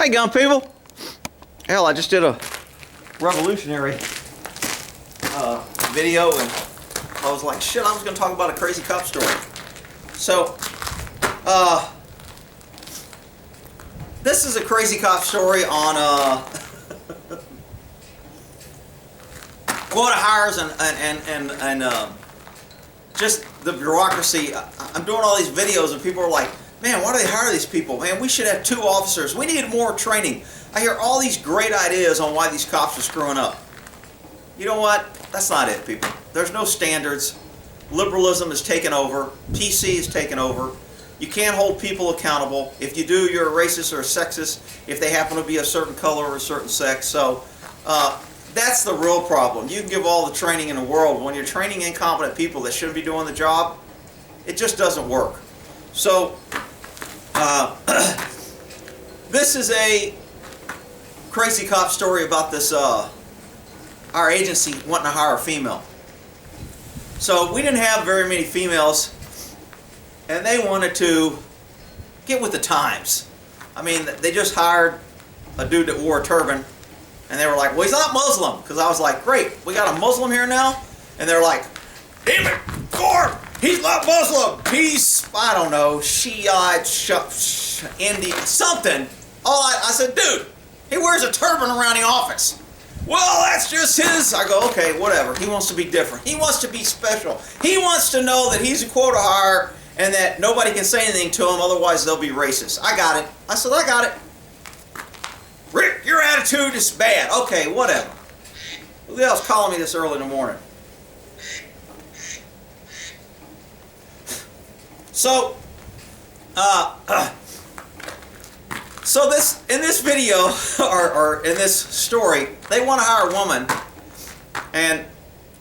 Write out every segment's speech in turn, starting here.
Hey, gun people. Hell, I just did a revolutionary video, and I was like, shit, I was going to talk about a crazy cop story. So, this is a crazy cop story on Quota hires and just the bureaucracy. I'm doing all these videos and people are like, man, why do they hire these people? Man, we should have 2 officers. We need more training. I hear all these great ideas on why these cops are screwing up. You know what? That's not it, people. There's no standards. Liberalism is taken over. PC is taken over. You can't hold people accountable. If you do, you're a racist or a sexist if they happen to be a certain color or a certain sex. So that's the real problem. You can give all the training in the world. When you're training incompetent people that shouldn't be doing the job, it just doesn't work. So this is a crazy cop story about this our agency wanting to hire a female. So we didn't have very many females, and they wanted to get with the times. I mean, they just hired a dude that wore a turban, and they were like, well, he's not Muslim. Because I was like, great, we got a Muslim here now? And they're like, damn it, Gord, he's not Muslim. He's, I don't know, Shiite, Indian, something. I said, dude, he wears a turban around the office. Well, that's just his. I go, okay, whatever. He wants to be different. He wants to be special. He wants to know that he's a quota hire and that nobody can say anything to him, otherwise they'll be racist. I got it. I said, I got it. Rick, your attitude is bad. Okay, whatever. Who the hell's calling me this early in the morning? So, in this video, or in this story, they want to hire a woman, and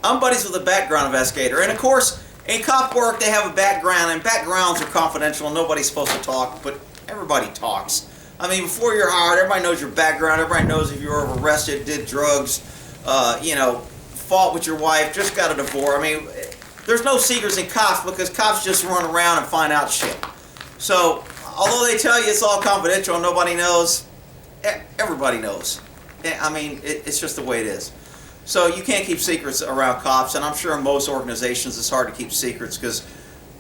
I'm buddies with a background investigator, and of course, in cop work, they have a background, and backgrounds are confidential, and nobody's supposed to talk, but everybody talks. I mean, before you're hired, everybody knows your background, everybody knows if you were arrested, did drugs, you know, fought with your wife, just got a divorce. I mean, there's no secrets in cops because cops just run around and find out shit. So, although they tell you it's all confidential and nobody knows, everybody knows. I mean, it's just the way it is. So you can't keep secrets around cops, and I'm sure in most organizations it's hard to keep secrets because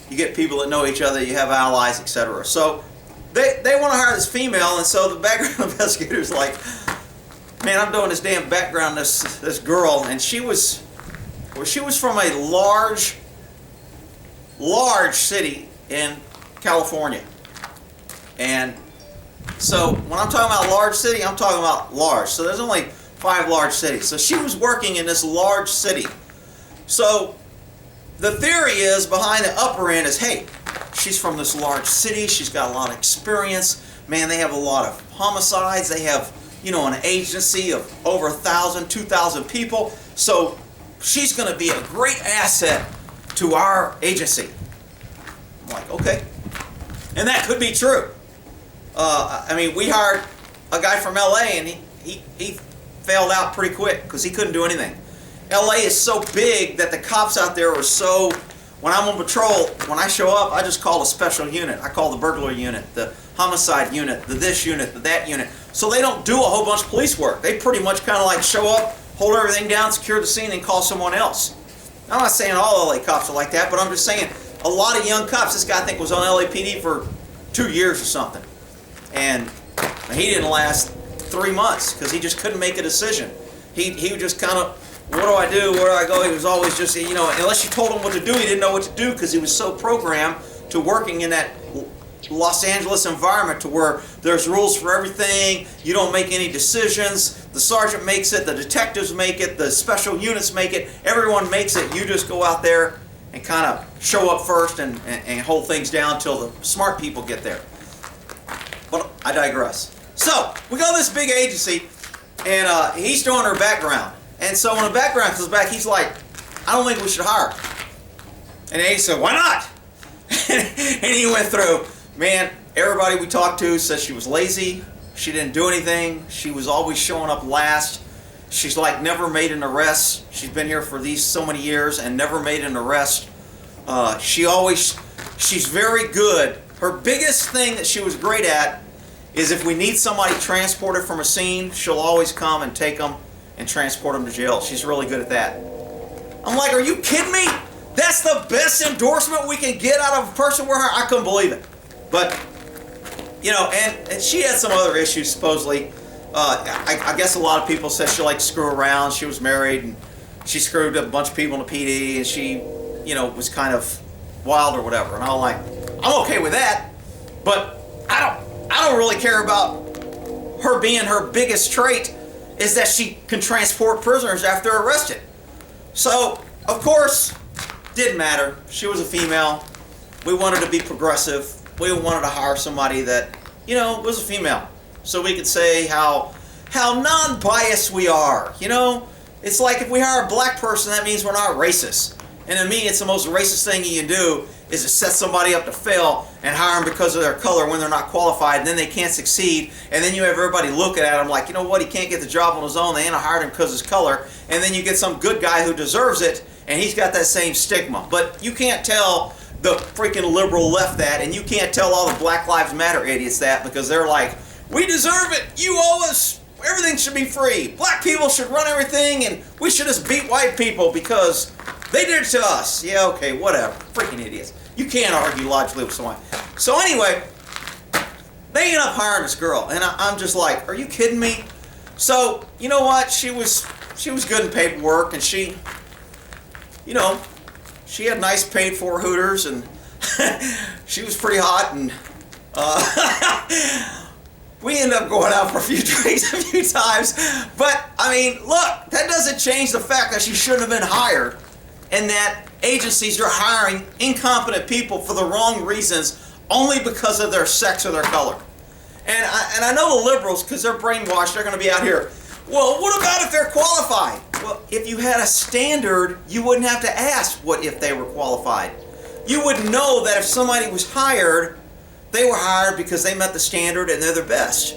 you get people that know each other, you have allies, etc. So they want to hire this female, and so the background investigator's like, man, I'm doing this damn background, this girl, and she was from a large city in California. And so when I'm talking about large city, I'm talking about large. So there's only 5 large cities. So she was working in this large city. So the theory is behind the upper end is, hey, she's from this large city. She's got a lot of experience. Man, they have a lot of homicides. They have, you know, an agency of over 1,000, 2,000 people. So she's going to be a great asset to our agency. I'm like, okay. And that could be true. I mean, we hired a guy from LA, and he failed out pretty quick because he couldn't do anything. LA is so big that the cops out there are so, when I'm on patrol, when I show up, I just call a special unit. I call the burglar unit, the homicide unit, the this unit, the that unit. So they don't do a whole bunch of police work. They pretty much kind of like show up, hold everything down, secure the scene, and call someone else. I'm not saying all LA cops are like that, but I'm just saying a lot of young cops. This guy, I think, was on LAPD for 2 years or something. And he didn't last 3 months because he just couldn't make a decision. He was just kind of, what do I do? Where do I go? He was always just, you know, unless you told him what to do, he didn't know what to do because he was so programmed to working in that Los Angeles environment to where there's rules for everything. You don't make any decisions. The sergeant makes it. The detectives make it. The special units make it. Everyone makes it. You just go out there and kind of show up first and hold things down until the smart people get there. But I digress. So, we go to this big agency, and he's throwing her background. And so when the background comes back, he's like, I don't think we should hire her. And he said, why not? And he went through, man, everybody we talked to said she was lazy, she didn't do anything, she was always showing up last, she's like never made an arrest, she's been here for so many years and never made an arrest. She's very good. Her biggest thing that she was great at is if we need somebody transported from a scene, she'll always come and take them and transport them to jail. She's really good at that. I'm like, are you kidding me? That's the best endorsement we can get out of a person we're hiring. I couldn't believe it. But, you know, and she had some other issues, supposedly. I guess a lot of people said she liked to screw around. She was married, and she screwed a bunch of people in the PD, and she, you know, was kind of wild or whatever. And I'm like, I'm okay with that, but I don't really care about her being her biggest trait is that she can transport prisoners after they're arrested. So, of course, didn't matter. She was a female. We wanted to be progressive. We wanted to hire somebody that, you know, was a female. So we could say how non-biased we are. You know, it's like if we hire a black person, that means we're not racist. And to me, it's the most racist thing you can do is to set somebody up to fail and hire them because of their color when they're not qualified, and then they can't succeed, and then you have everybody looking at him like, you know what, he can't get the job on his own, they ain't hired him because of his color, and then you get some good guy who deserves it, and he's got that same stigma. But you can't tell the freaking liberal left that, and you can't tell all the Black Lives Matter idiots that, because they're like, we deserve it, you owe us, everything should be free, black people should run everything, and we should just beat white people because they did it to us. Yeah, okay, whatever. Freaking idiots. You can't argue logically with someone. So anyway, they end up hiring this girl, and I'm just like, are you kidding me? So, you know what? She was good in paperwork, and she, you know, she had nice paid for hooters, and she was pretty hot, and we ended up going out for a few drinks a few times. But, I mean, look, that doesn't change the fact that she shouldn't have been hired, and that agencies are hiring incompetent people for the wrong reasons only because of their sex or their color. And I know the liberals, because they're brainwashed, they're going to be out here, well, what about if they're qualified? Well, if you had a standard, you wouldn't have to ask what if they were qualified. You would know that if somebody was hired, they were hired because they met the standard and they're the best.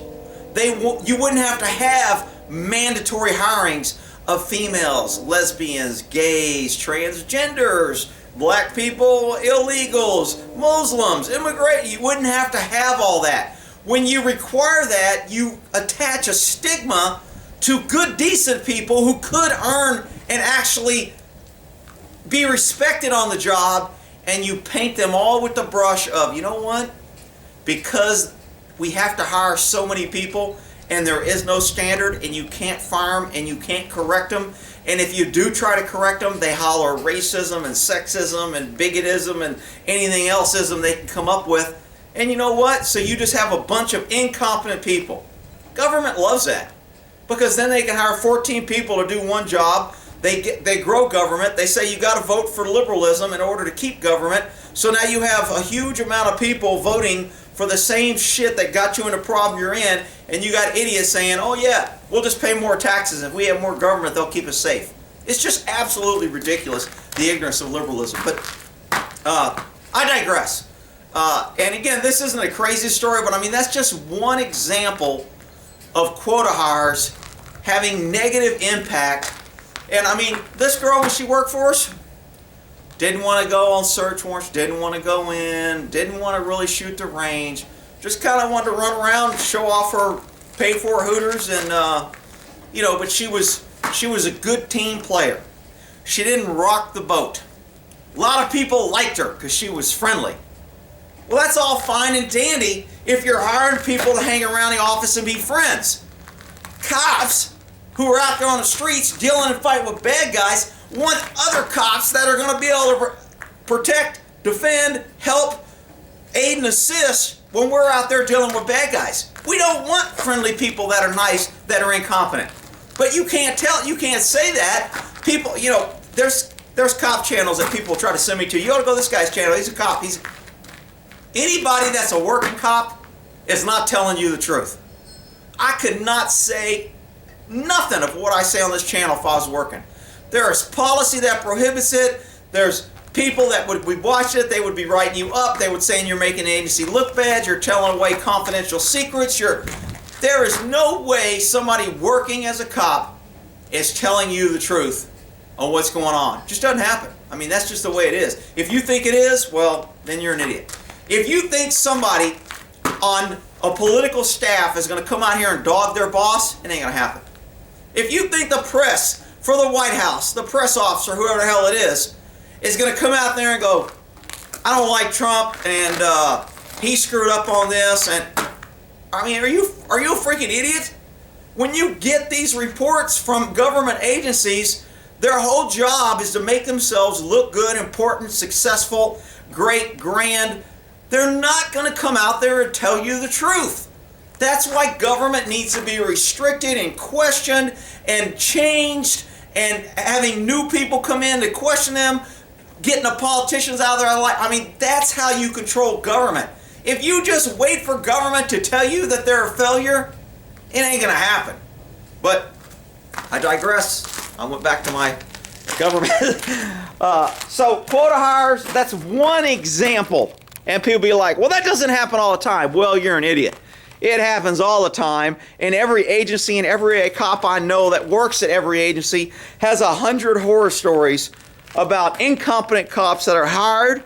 You wouldn't have to have mandatory hirings of females, lesbians, gays, transgenders, black people, illegals, Muslims, immigrants. You wouldn't have to have all that. When you require that, you attach a stigma to good, decent people who could earn and actually be respected on the job, and you paint them all with the brush of, you know what? Because we have to hire so many people, and there is no standard, and you can't fire them, and you can't correct them. And if you do try to correct them, they holler racism and sexism and bigotism and anything else-ism they can come up with. And you know what? So you just have a bunch of incompetent people. Government loves that, because then they can hire 14 people to do one job. They grow government. They say you got to vote for liberalism in order to keep government. So now you have a huge amount of people voting for the same shit that got you in the problem you're in, and you got idiots saying, oh yeah, we'll just pay more taxes. If we have more government, they'll keep us safe. It's just absolutely ridiculous, the ignorance of liberalism. But I digress. And again, this isn't a crazy story, but I mean, that's just one example of quota hires having negative impact. And I mean, this girl, when she worked for us, didn't want to go on search warrants, didn't want to go in, didn't want to really shoot the range, just kind of wanted to run around and show off her paid-for hooters, and you know, but she was a good team player. She didn't rock the boat. A lot of people liked her because she was friendly. Well, that's all fine and dandy if you're hiring people to hang around the office and be friends. Cops who are out there on the streets dealing and fighting with bad guys want other cops that are going to be able to protect, defend, help, aid, and assist when we're out there dealing with bad guys. We don't want friendly people that are nice, that are incompetent. But you can't say that. People, you know, there's cop channels that people try to send me to. You ought to go to this guy's channel. He's a cop. Anybody that's a working cop is not telling you the truth. I could not say nothing of what I say on this channel if I was working. There is policy that prohibits it. There's people that would be watching it. They would be writing you up. They would say you're making the agency look bad. You're telling away confidential secrets. There is no way somebody working as a cop is telling you the truth on what's going on. It just doesn't happen. I mean, that's just the way it is. If you think it is, well, then you're an idiot. If you think somebody on a political staff is going to come out here and dog their boss, it ain't going to happen. If you think the press for the White House, the press officer, whoever the hell it is going to come out there and go, I don't like Trump and he screwed up on this, and I mean, are you a freaking idiot? When you get these reports from government agencies, their whole job is to make themselves look good, important, successful, great, grand. They're not going to come out there and tell you the truth. That's why government needs to be restricted and questioned and changed, and having new people come in to question them, getting the politicians out of their life. I mean, that's how you control government. If you just wait for government to tell you that they're a failure, it ain't going to happen. But I digress. I went back to my government. So quota hires, that's one example. And people be like, well, that doesn't happen all the time. Well, you're an idiot. It happens all the time. And every agency and every cop I know that works at every agency has 100 horror stories about incompetent cops that are hired.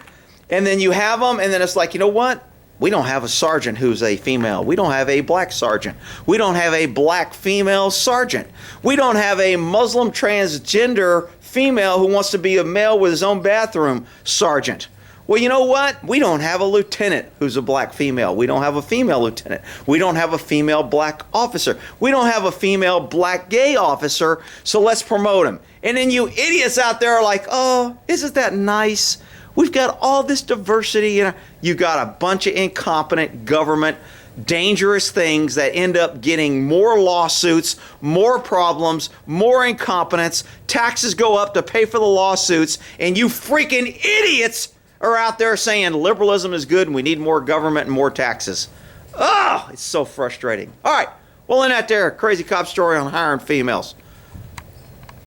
And then you have them, and then it's like, you know what? We don't have a sergeant who's a female. We don't have a black sergeant. We don't have a black female sergeant. We don't have a Muslim transgender female who wants to be a male with his own bathroom sergeant. Well, you know what? We don't have a lieutenant who's a black female. We don't have a female lieutenant. We don't have a female black officer. We don't have a female black gay officer, so let's promote him. And then you idiots out there are like, oh, isn't that nice? We've got all this diversity. You got a bunch of incompetent government, dangerous things that end up getting more lawsuits, more problems, more incompetence. Taxes go up to pay for the lawsuits, and you freaking idiots are out there saying liberalism is good and we need more government and more taxes. Oh, it's so frustrating. All right, well, in that there, crazy cop story on hiring females.